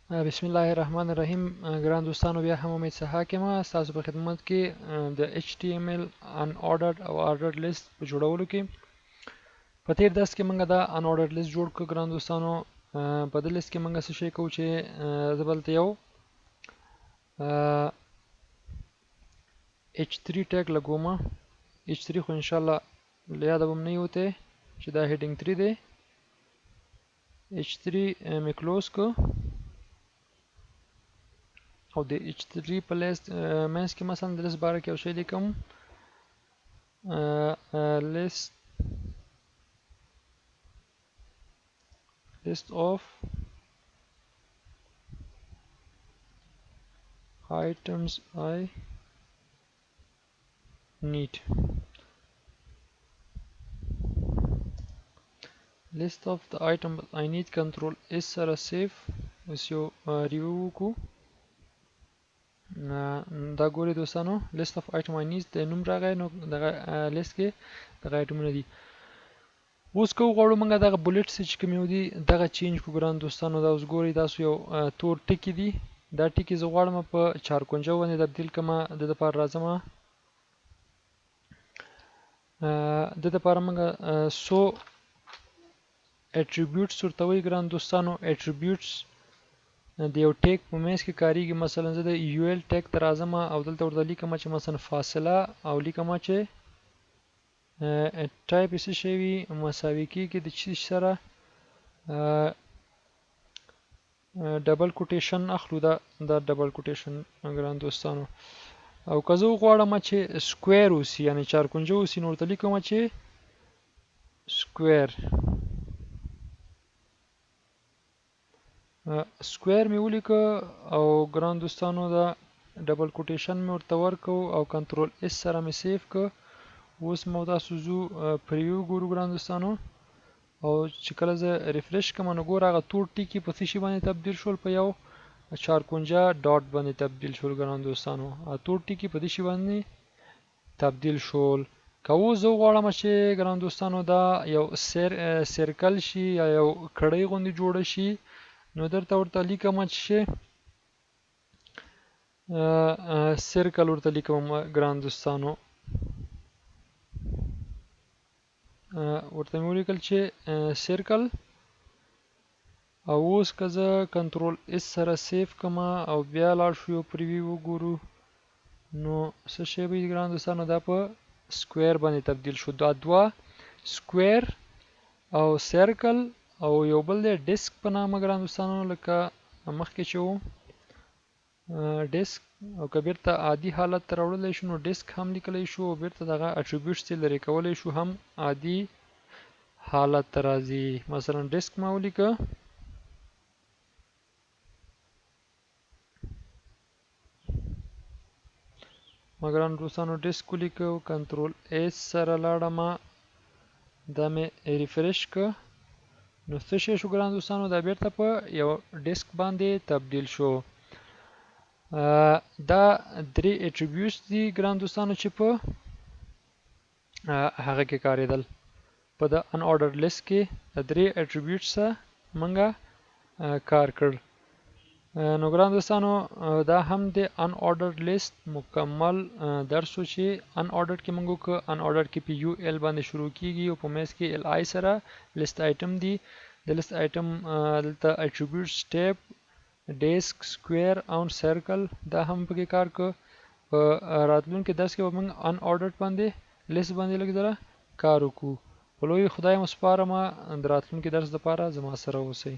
بسم الله الرحمن الرحیم. ګران دوستانو، بیا هم امید څخه یم ستاسو په خدمت کې د HTML unordered او ordered list په جوړولو کې. په تیر درس کې موږ دا unordered list جوړ کړ. ګران دوستانو، په دې لیست کې موږ څه شی کوو چې زه بلته یو H3 ټیګ لګوم. H3 خو ان شاء الله یاد به نه یوته چې دا heading 3 دی. H3 مې کلوز کو او د H3 په لیست مینس کې مثلا د لیست باره کې یو شی لیکم. list of items I need. list of the items I need control S سره سیف. اوس یو ریویو وکړو. دا ګوري دوستانو list of item I need د نوم راغی، نو دغه لیست کې دغه ایټمونه دي. اوس که وغواړو موږ دغه بولټس چې کوم یو دي دغه چینج کړو. ګران دوستانو، دا اوس ګوري تاسو یو تور ټکي دي. دا ټکي زه غواړم په چارکونجه باندې تبدیل کړم. د دپاره راځم د دپاره موږ سو اټریبیوټس ورته وایي. ګران دوستانو، اټریبیوټس د یو ټیګ په منځ کې کاریږي. مثلا زه د UL ټیګ ته راځم او دلته ورته لیکم چې مثلا فاصله، او لیکم چې ټایپ یې څه شی وي، مساوي کېږي د چی سره ډبل کوټیشن اخلو. دا ډبل کوټیشن ګران دوستانو. او که زه وغواړم چې سکویر اوسي، یعنی چارکونجه اوسي، نو ورته لیکم چې سکویر. سکویر مې ولیکه او ګران دوستانو دا ډبل کوټیشن مې ورته ورکو او کنټرول اس سره مې سیف که. اوس مو تاسو زو پریویو ګورو ګران دوستانو، او چې کله زه ریفریش کوم نو ګوره هغه تور ټکي په څه شي باندې تبدیل شول، په یو چارکونجه ډاټ باندې تبدیل شول. ګران دوستانو، تور ټکي په دې شي باندې تبدیل شول. که اوس زه وغواړم چې ګران دوستانو دا یو سرکل شي یا یو کړۍ غوندې جوړه شي، نو درته ورته لیکم چې سرکل ورته لیکم. ګران دوستانو، ورته مې ولیکل چې سرکل. او اوس که زه کنټرول اس سره سیف کم او بیا لاړ شو یو پریویو وګورو، نو څه شی به ګران دوستانو دا په سکویر باندې تبدیل شو. دا دوه سکویر او سرکل او یو بل دی ډیسک په نامه. ګران دوستانو، لکه مخکې چې وو ډیسک، او که بیرته عادي حالت ته راوړلی شو نو ډیسک هم لیکلی شو، او بیرته دغه اټریبیوټس یې لرې کولی شو هم عادي حالت ته راځي. مثلا ډیسک ما ولیکه، ما ګران دوستانو ډیسک ولیکه، کنټرول ایس سره لاړم، دا مې ریفریش که، نو څه شی شو ګران دوستانو، دا بیرته په یو ډیسک باندې تبدیل شو. دا درې اټریبیوټس دي ګران دوستانو چې په هغه کې کاریدل. په د unordered list کې د درې اټریبیوټس منګه کار کړ. نو ګران دوستانو، دا هم د unordered list مکمل درس و چې unordered کې موږ وکړو. unordered کې په UL باندې شروع کیږي او په منځ کې LI سره list item دي. د list item دلته attributes ټیب، ډیسک، سکویر او سرکل دا هم پکې کار کو. په راتلونکي درس کې به موږ unordered باندې لیست باندې لږ ذره کار وکړو. په لوی خدای مو سپارم. د راتلونکي درس لپاره زما سره اوسئ.